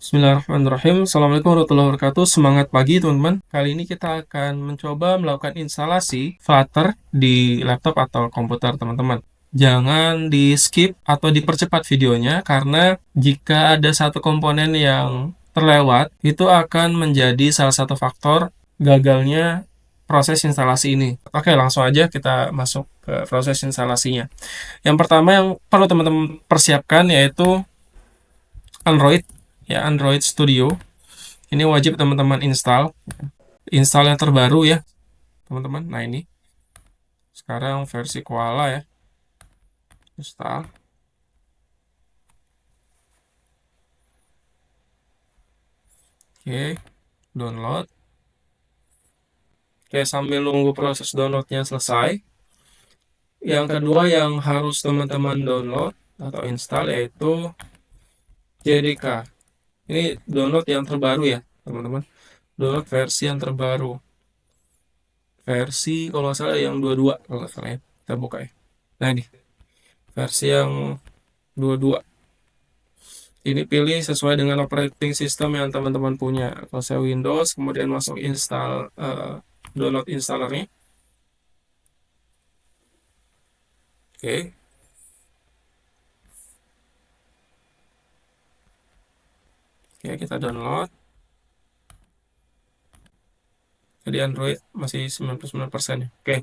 Bismillahirrahmanirrahim. Assalamualaikum warahmatullahi wabarakatuh. Semangat pagi teman-teman. Kali ini kita akan mencoba melakukan instalasi Flutter di laptop atau komputer teman-teman. Jangan di skip atau dipercepat videonya karena jika ada satu komponen yang terlewat, itu akan menjadi salah satu faktor gagalnya proses instalasi ini. Oke, langsung aja kita masuk ke proses instalasinya. Yang pertama yang perlu teman-teman persiapkan yaitu Android, ya, Android Studio. Ini wajib teman-teman install yang terbaru ya teman-teman. Nah, ini sekarang versi Koala ya, install. Oke, download. Oke, sambil nunggu proses downloadnya selesai, yang kedua yang harus teman-teman download atau install yaitu JDK. Ini download yang terbaru ya teman-teman, download versi yang terbaru, versi kalau nggak salah yang 22 kalau nggak salah ya. Kita buka ya. Nah, ini versi yang 22. Ini pilih sesuai dengan operating system yang teman-teman punya. Kalau saya Windows, kemudian masuk install, download installernya. Oke, oke, kita download. Jadi Android masih 99% ya. Oke,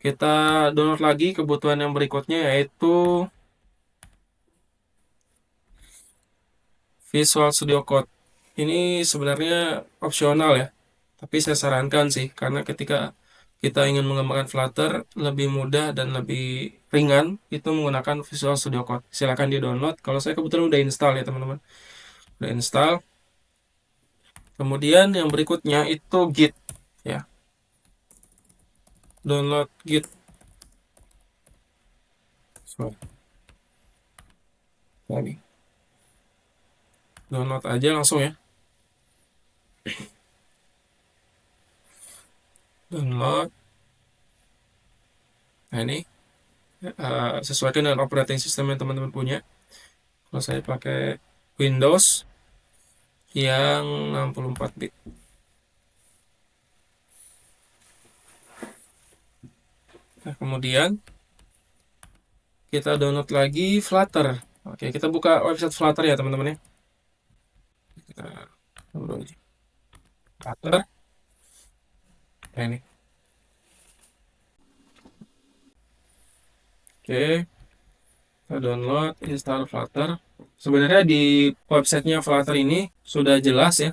kita download lagi kebutuhan yang berikutnya yaitu Visual Studio Code. Ini sebenarnya opsional ya, tapi saya sarankan sih, karena ketika kita ingin mengembangkan Flutter lebih mudah dan lebih ringan, itu menggunakan Visual Studio Code. Silahkan di download. Kalau saya kebetulan udah install ya teman-teman. Udah install. Kemudian yang berikutnya itu Git ya. Download Git. So, ini. Download aja langsung ya. Download. Nah, ini sesuaikan dengan operating system yang teman-teman punya. Kalau saya pakai Windows yang 64 bit. Nah, kemudian kita download lagi Flutter. Oke, kita buka website Flutter ya teman-teman ya. Kita download aja. Flutter. Nah, ini. Oke, kita download, install Flutter. Sebenarnya di websitenya Flutter ini sudah jelas ya,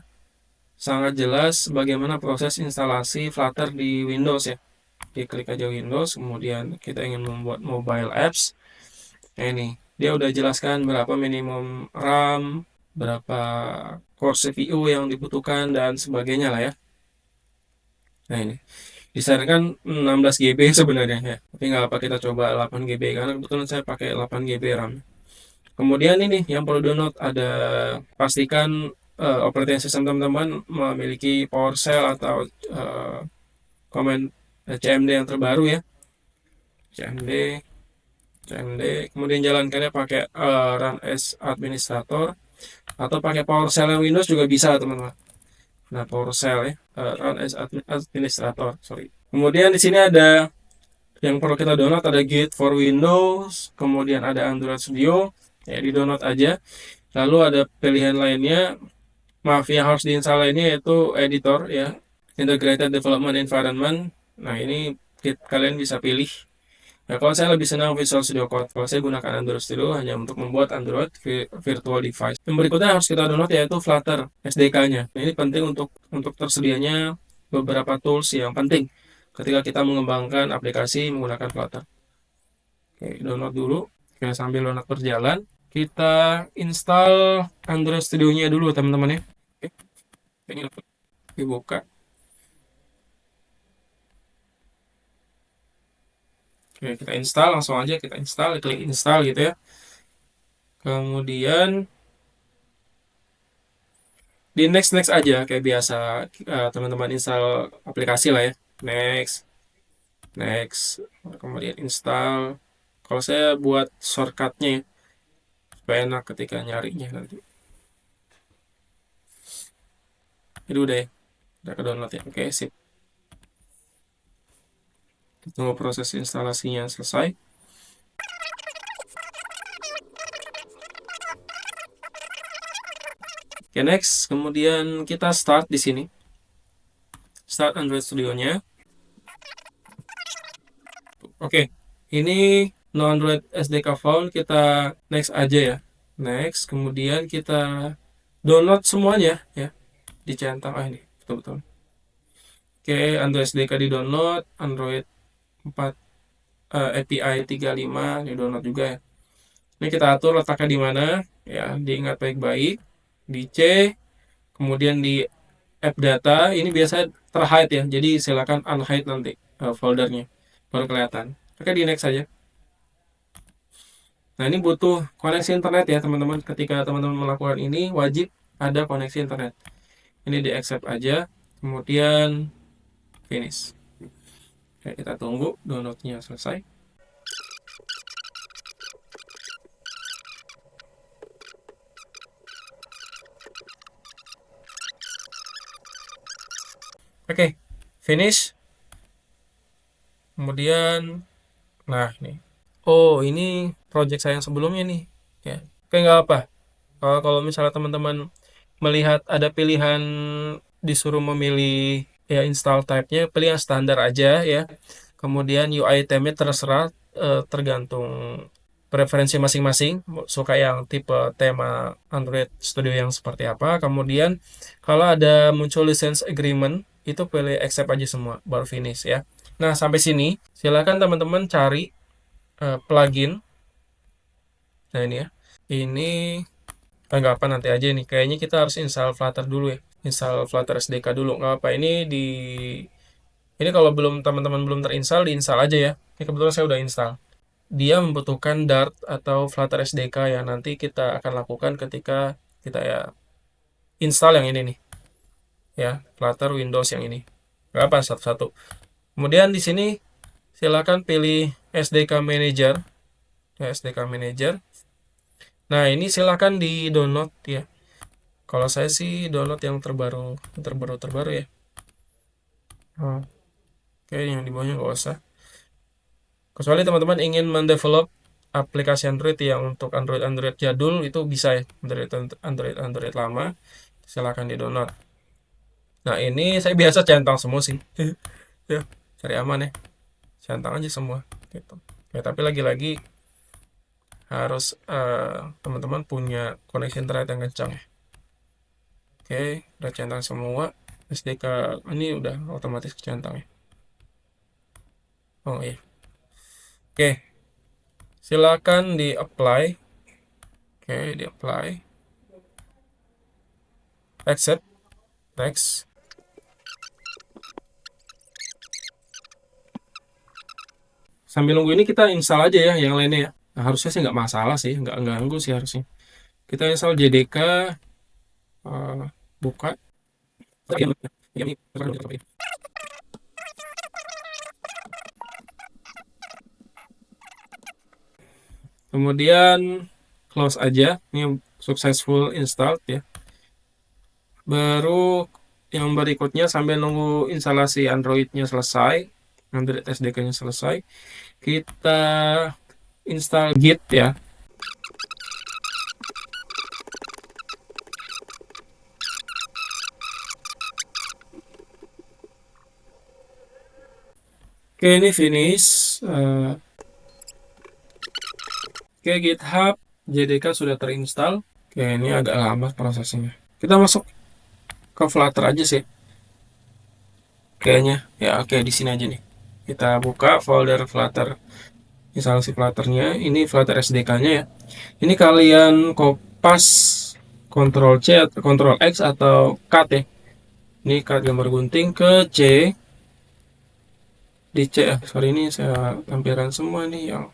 sangat jelas bagaimana proses instalasi Flutter di Windows ya. Diklik aja Windows, kemudian kita ingin membuat mobile apps. Nah, ini dia udah jelaskan berapa minimum RAM, berapa core CPU yang dibutuhkan dan sebagainya lah ya. Nah, ini disarankan 16 GB sebenarnya ya, tapi nggak apa, kita coba 8 GB karena kebetulan saya pakai 8 GB RAM. Kemudian ini yang perlu download ada, pastikan operating system teman-teman memiliki PowerShell atau command CMD yang terbaru ya. CMD, CMD, kemudian jalankannya pakai run as administrator atau pakai PowerShell yang Windows juga bisa teman-teman. Nah, PowerShell ya, run as administrator, sorry. Kemudian di sini ada yang perlu kita download, ada Git for Windows, kemudian ada Android Studio, ya di download aja. Lalu ada pilihan lainnya, maaf yang harus diinstal lainnya yaitu editor ya, Integrated Development Environment. Nah, ini kalian bisa pilih. Nah, kalau saya lebih senang Visual Studio Code. Kalau saya gunakan Android Studio hanya untuk membuat Android virtual device. Yang berikutnya harus kita download yaitu Flutter SDK-nya. Nah, ini penting untuk tersedianya beberapa tools yang penting ketika kita mengembangkan aplikasi menggunakan Flutter. Oke, download dulu. Oke, sambil download berjalan, kita install Android Studio-nya dulu teman-teman ya. Oke, ini dibuka. Oke, kita install, langsung aja kita install, klik install gitu ya. Kemudian di next next aja kayak biasa, teman-teman install aplikasi lah ya. Next, next, kemudian install. Kalau saya buat shortcutnya ya, supaya enak ketika nyarinya nanti. Jadi udah ya, udah ke download ya. Oke, sip. Kita tunggu proses instalasinya selesai. Oke, next. Kemudian kita start di sini. Start Android Studio-nya. Oke, ini no Android SDK found, kita next aja ya. Next, kemudian kita download semuanya ya. Dicentang, ini, betul-betul. Oke, Android SDK di download, Android 4 API 35 di download juga ya. Ini kita atur letaknya di mana ya, diingat baik-baik. Di C, kemudian di app data, ini biasa terhide ya. Jadi silakan unhide nanti foldernya, baru kelihatan. Oke, di next saja. Nah, ini butuh koneksi internet ya teman-teman. Ketika teman-teman melakukan ini, wajib ada koneksi internet. Ini di accept aja, kemudian finish. Oke, kita tunggu downloadnya selesai. Oke, finish. Kemudian, nah nih. Oh, ini project saya yang sebelumnya nih. Ya, oke, nggak apa. Kalau misalnya teman-teman melihat ada pilihan disuruh memilih ya install type-nya, pilih yang standar aja ya. Kemudian UI itemnya terserah, tergantung preferensi masing-masing, suka yang tipe tema Android Studio yang seperti apa. Kemudian kalau ada muncul license agreement, itu pilih accept aja semua, baru finish ya. Nah, sampai sini silakan teman-teman cari plugin. Nah, ini ya. Ini nggak apa, nanti aja nih. Kayaknya kita harus install Flutter dulu ya. Install Flutter SDK dulu. Nggak apa, ini kalau teman-teman belum terinstall, diinstal aja ya. Ini kebetulan saya udah install. Dia membutuhkan Dart atau Flutter SDK yang nanti kita akan lakukan ketika kita ya install yang ini nih. Ya, Flutter Windows yang ini. Nggak apa, satu-satu. Kemudian di sini silakan pilih SDK Manager. Ya, SDK Manager. Nah, ini silakan di-download ya. Kalau saya sih download yang terbaru ya. Oke, yang di bawahnya nggak usah. Kecuali teman-teman ingin mendevelop aplikasi Android yang untuk Android jadul, itu bisa ya. Android lama, silakan di-download. Nah, ini saya biasa centang semua sih. Ya, cari aman ya. Centang aja semua gitu. Ya, tapi lagi-lagi harus teman-teman punya koneksi internet yang kencang ya. Oke, udah centang semua. SDK ini udah otomatis centang ya. Oh iya. Oke, silakan di apply. Oke, di apply. Accept. Next. Sambil nunggu ini kita install aja ya yang lainnya ya. Nah, harusnya sih nggak masalah sih, nggak ganggu sih harusnya. Kita install JDK, buka. Kemudian close aja. Ini successful installed ya. Baru yang berikutnya sambil nunggu instalasi Android-nya selesai, Android SDK-nya selesai, kita install Git ya. Oke, ini finish. Oke, GitHub JDK sudah terinstall. Oke, ini agak lama prosesnya. Kita masuk ke Flutter aja sih. Kayaknya ya, oke, di sini aja nih. Kita buka folder Flutter, instalasi Flutter-nya. Ini Flutter SDK-nya ya. Ini kalian kopas Ctrl C atau Ctrl X atau cut ya. Ini cut gambar gunting ke C. Di C ya. Sorry, ini saya tampilkan semua nih yang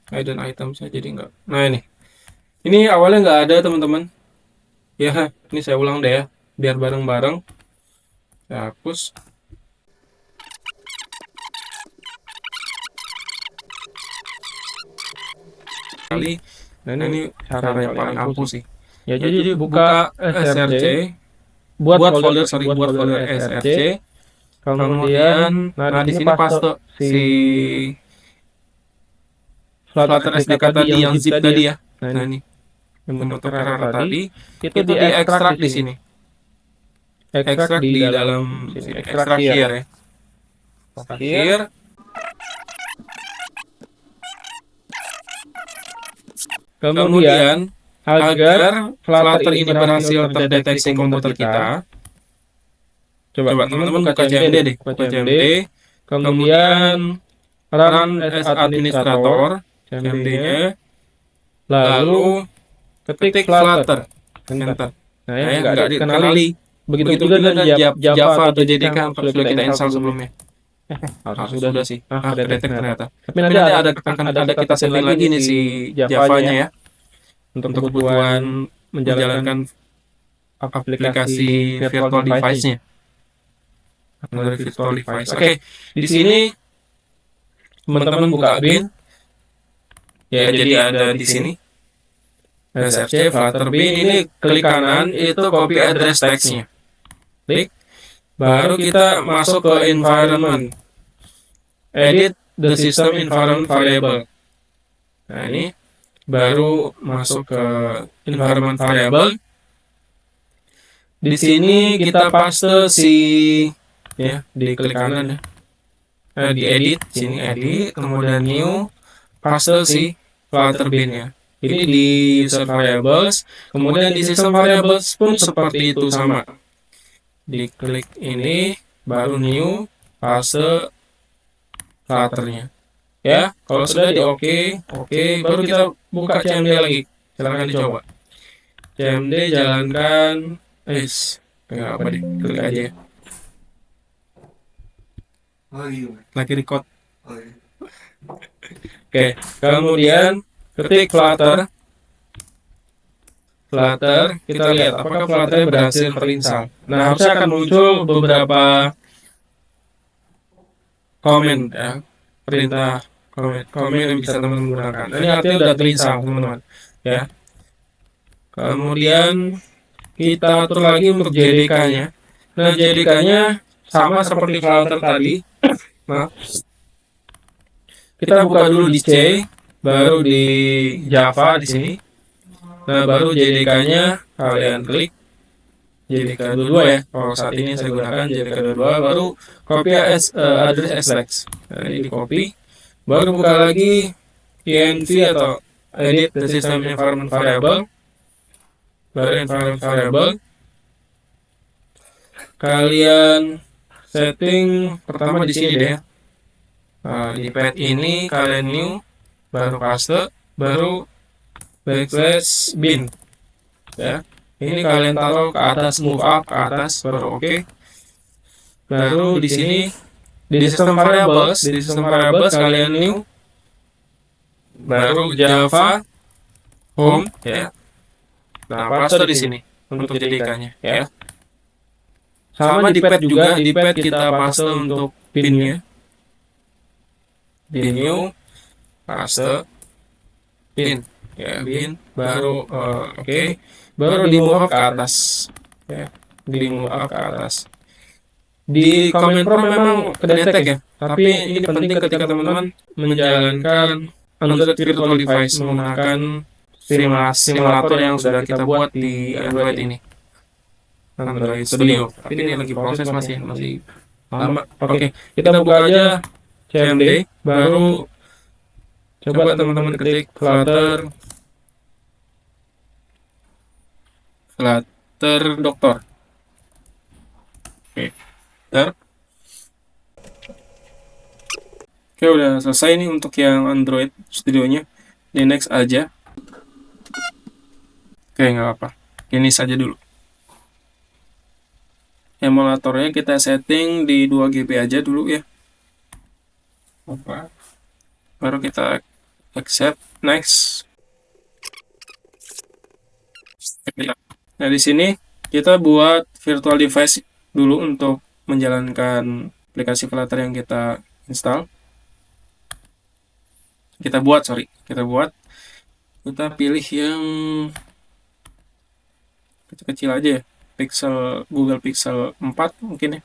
hidden item saya jadi nggak. Nah, ini awalnya nggak ada teman-teman. Ya, ini saya ulang deh ya, biar bareng-bareng. Saya hapus. Kali. Nah, ini cara yang paling ampuh sih. Ya, Ya, jadi jadi buka buka SRC, SRC, buat folder src. Kemudian, nah di sini paste si Flutter SDK tadi yang zip tadi ya. Nah ini yang bentuk error tadi itu diekstrak di sini. Ekstrak di dalam sini, ekstrak here ya. Here. Kemudian agar Flutter ini berhasil terdeteksi komputer kita, coba teman-teman buka CMD deh, buka CMD. Kemudian run as administrator, CMD-nya. Lalu ketik Flutter, enter. Nah ya, nggak dikenali. Begitu juga dengan Java atau JDK yang sudah kita install sebelumnya. Harus sudah sih. Kedetek ternyata. Tapi nanti akan ada kita setting lagi nih si Java-nya ya. Untuk kebutuhan menjalankan aplikasi virtual device-nya. Dari virtual device. Oke, di sini teman-teman buka bin. Ya, jadi ada di sini. SRC, Flutter bin, ini klik kanan, itu copy address text-nya. Klik. Baru kita masuk ke environment. Edit the system environment variable. Nah, ini baru masuk ke environment variable. Di sini kita paste si ya di klik kanan ya. Di edit, sini edit, kemudian new, paste si Flutter bin ya. Ini di user variables, kemudian di system variables pun seperti itu sama. Diklik ini, baru new, paste Flutternya. Ya, kalau sudah di oke, baru kita buka CMD lagi. Silahkan dicoba. CMD jalankan, nggak apa deh, klik aja ya. Lagi record. Oke, kemudian ketik Flutter, kita lihat apakah Flutter berhasil terinstall. Nah, harusnya akan muncul beberapa komen ya, perintah komen yang bisa teman-teman gunakan. Ini artinya udah terinstall teman-teman ya. Kemudian kita atur lagi untuk JDK-nya. Nah, JDK-nya sama seperti Flutter tadi. Nah, kita buka dulu di C, baru di Java di sini. Nah, baru JDK-nya kalian klik JDK 22 ya. Kalau saat ini saya gunakan JDK 22, baru copy address SLEX. Nah, ini di copy. Baru buka lagi env atau edit the system environment variable. Baru environment variable. Kalian setting pertama di sini deh. Di pad ini kalian new, baru paste, baru backslash bin. Ya. Ini kalian taruh ke atas, move up ke atas, baru oke. Baru di sini di sistem variables kalian new, baru Java home ya. Nah, paste di sini untuk JDK-nya ya. Sama di pad juga, di pad kita paste untuk pinnya. Di new, paste pin ya, bin, baru oke. Baru di move ke atas ya, di move ke atas. Di command prompt memang kedetek ya, tapi ini penting ketika teman-teman menjalankan Android virtual device menggunakan simulator yang sudah kita buat di Android ini, Android Studio. Tapi ini lagi proses, masih lama. Oke, kita buka aja CMD, baru coba teman-teman ketik Flutter dokter. Oke, Oke, udah selesai nih untuk yang Android Studionya. Di next aja. Oke, nggak apa. Ini saja dulu. Emulatornya kita setting di 2GB aja dulu ya. Baru kita accept, next. Nah, di sini kita buat virtual device dulu untuk menjalankan aplikasi Flutter yang kita install. Kita pilih yang kecil-kecil aja ya. Google Pixel 4 mungkin ya.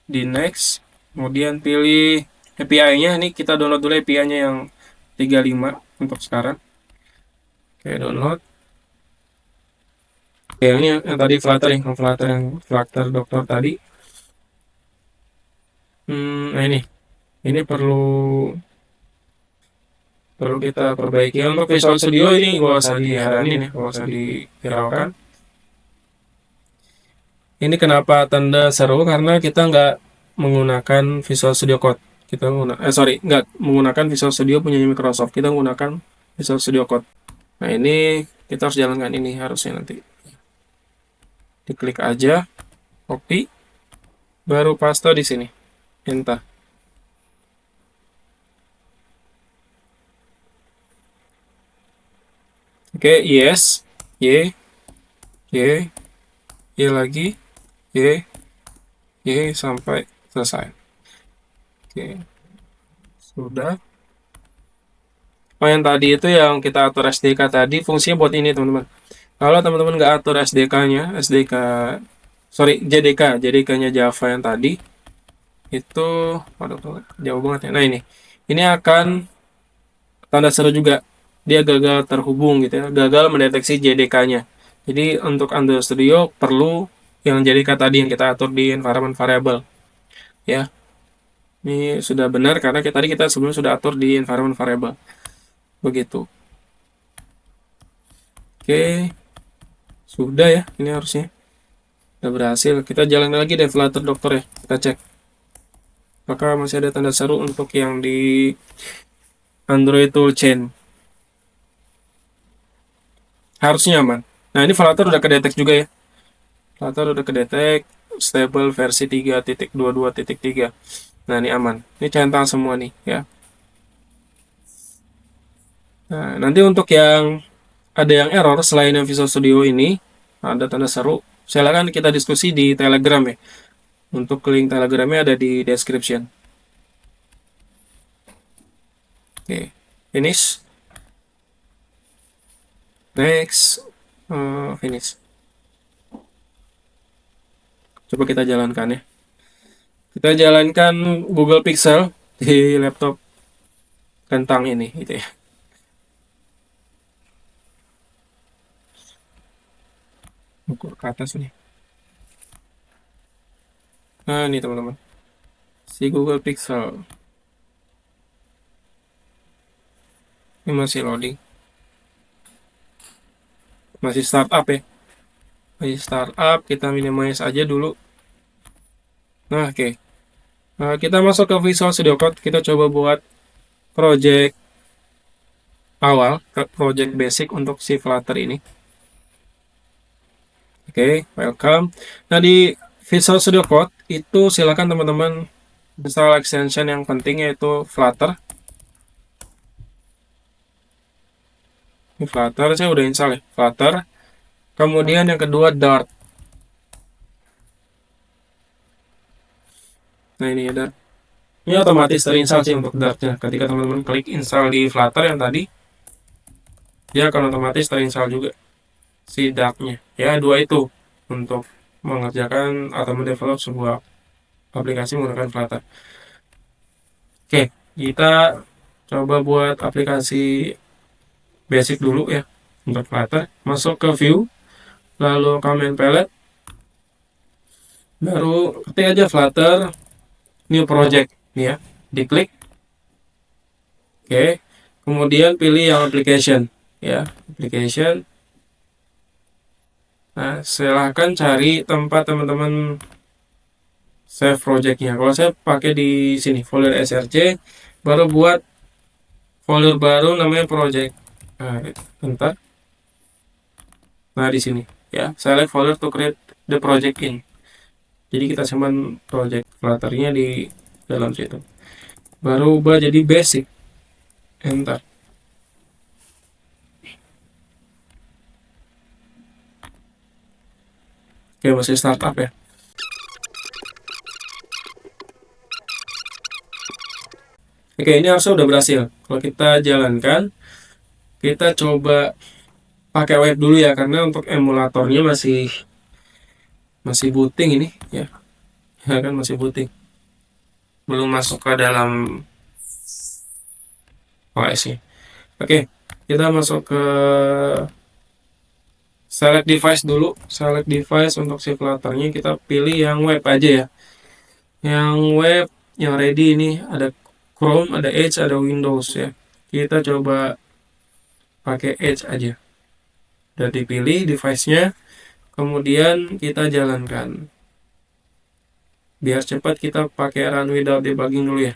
Di next, kemudian pilih API-nya. Ini kita download dulu API-nya yang 35 untuk sekarang. Oke, download. Oke, ini yang tadi Flutter yang Flutter dokter tadi. Nah ini perlu perlu kita perbaiki. Untuk Visual Studio ini nggak usah diharanin ya, nggak usah dihiraukan. Ini kenapa tanda seru, karena kita nggak menggunakan Visual Studio Code. Kita nggak menggunakan Visual Studio punya Microsoft. Kita menggunakan Visual Studio Code. Nah ini kita harus jalankan ini harusnya nanti. Diklik aja, copy, baru paste di sini. Enter. Oke, yes, Y, Y, Y lagi, Y, Y sampai selesai. Oke, sudah. Oh, yang tadi itu yang kita atur SDK tadi fungsinya buat ini teman-teman. Kalau teman-teman nggak atur SDK-nya, JDK-nya Java yang tadi, itu, waduh, jauh banget ya. Nah ini akan tanda seru juga. Dia gagal terhubung gitu ya, gagal mendeteksi JDK-nya. Jadi untuk Android Studio perlu yang JDK tadi yang kita atur di environment variable. Ya, ini sudah benar karena tadi kita sebelumnya sudah atur di environment variable. Begitu. Oke, sudah ya, ini harusnya sudah berhasil. Kita jalan lagi deh Flutter dokter ya, kita cek apakah masih ada tanda seru untuk yang di Android Toolchain. Harusnya aman. Nah ini Flutter udah kedetek juga ya, Flutter udah kedetek stable versi 3.22.3. Nah ini aman, ini centang semua nih ya. Nah nanti untuk yang ada yang error selain yang Visual Studio ini, ada tanda seru, silakan kita diskusi di Telegram ya. Untuk link Telegramnya ada di description. Oke, finish. Next, finish. Coba kita jalankan ya. Kita jalankan Google Pixel di laptop kentang ini, gitu ya. Ukur ke atas nih. Nah, ini teman-teman. Si Google Pixel. Ini masih loading. Masih startup ya. Masih startup, kita minimize aja dulu. Nah, oke. Nah, kita masuk ke Visual Studio Code. Kita coba buat project awal, project basic untuk si Flutter ini. Oke, welcome. Nah, di Visual Studio Code itu silakan teman-teman install extension yang penting yaitu Flutter. Ini Flutter, saya udah install ya, Flutter. Kemudian yang kedua Dart. Nah ini ya Dart. Ini otomatis terinstall sih untuk Dartnya. Ketika teman-teman klik install di Flutter yang tadi, dia akan otomatis terinstall juga si Dartnya. Ya dua itu untuk mengerjakan atau mendevelop sebuah aplikasi menggunakan Flutter. Oke, kita coba buat aplikasi basic dulu ya untuk Flutter. Masuk ke view, lalu command palette, baru ketik aja Flutter new project nih ya, diklik. Oke, kemudian pilih yang application ya, application. Nah, silahkan cari tempat teman-teman save projectnya. Kalau saya pakai di sini folder src, baru buat folder baru namanya project. Nah, bentar. Nah di sini ya, select folder to create the project in. Jadi kita simpan project Flutter-nya di dalam situ. Baru ubah jadi basic. Enter. Oke, masih startup ya. Oke, ini harusnya udah berhasil. Kalau kita jalankan, kita coba pakai web dulu ya, karena untuk emulatornya masih masih booting ini ya, ya kan masih booting, belum masuk ke dalam OS-nya. Oke, kita masuk ke select device dulu. Select device untuk si Flutter-nya kita pilih yang web aja ya. Yang web yang ready ini ada Chrome, ada Edge, ada Windows ya. Kita coba pakai Edge aja. Udah dipilih device-nya, kemudian kita jalankan. Biar cepat kita pakai run without debugging dulu ya.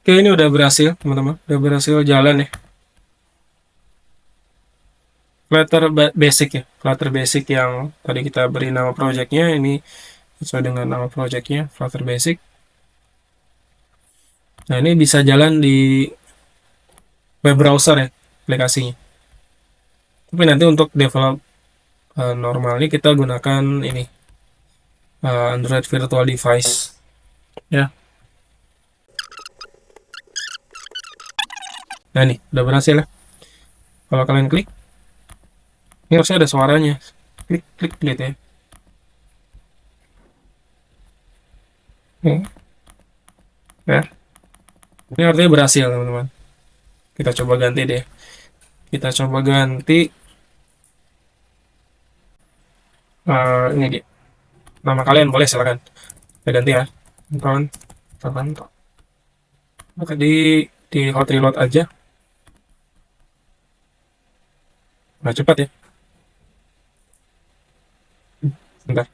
Oke, ini udah berhasil teman-teman, udah berhasil jalan ya. Flutter basic ya, Flutter basic yang tadi kita beri nama projectnya, ini sesuai dengan nama projectnya, Flutter basic. Nah, ini bisa jalan di web browser ya, aplikasinya. Tapi nanti untuk develop normal ini kita gunakan ini Android Virtual Device ya. Nah, ini udah berhasil ya. Kalau kalian klik, ini harusnya ada suaranya. Klik, klik, lihat ya. Ya, ini artinya berhasil teman-teman. Kita coba ganti deh. Kita coba ganti ini dia. Nama kalian boleh silakan. Kita ganti ya. Teman-teman. Teman-teman. Maka di hot reload aja. Nah, cepat ya. Bentar.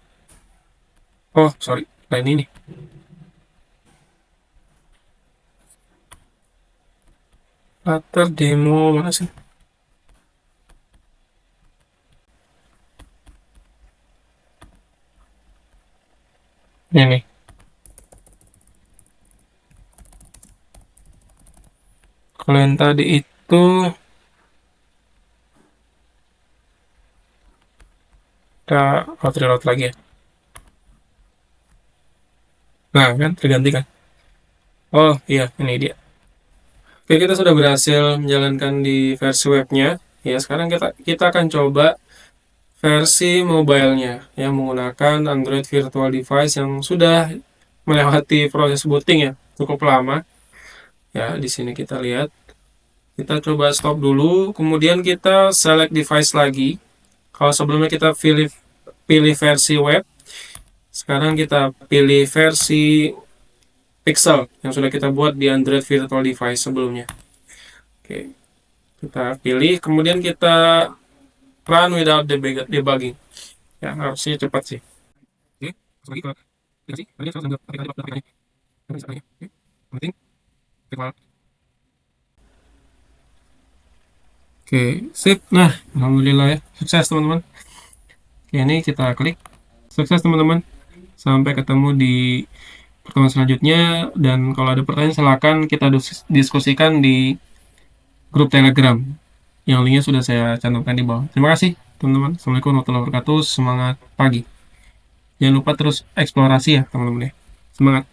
Oh, sorry. Lain ini. Flutter demo mana sih? Ini nih. Kalau yang tadi itu kita hot reload lagi ya. Nah, kan terganti kan. Oh, iya, ini dia. Oke, kita sudah berhasil menjalankan di versi webnya. Ya, sekarang kita akan coba versi mobile-nya yang menggunakan Android Virtual Device yang sudah melewati proses booting ya, cukup lama. Ya, di sini kita lihat. Kita coba stop dulu, kemudian kita select device lagi. Kalau sebelumnya kita pilih versi web, sekarang kita pilih versi Pixel yang sudah kita buat di Android Virtual Device sebelumnya. Oke, kita pilih, kemudian kita run without debugging. Ya, harusnya cepat sih. Oke, masuk lagi ke aplikasi. Tadi saya sambil pakai aplikasi. Oke, penting. Oke, sip. Nah, alhamdulillah ya. Sukses teman-teman. Oke, ini kita klik. Sukses teman-teman. Sampai ketemu di pertemuan selanjutnya. Dan kalau ada pertanyaan silakan kita diskusikan di grup Telegram. Yang linknya sudah saya cantumkan di bawah. Terima kasih teman-teman. Assalamualaikum warahmatullahi wabarakatuh. Semangat pagi. Jangan lupa terus eksplorasi ya teman-teman ya. Semangat.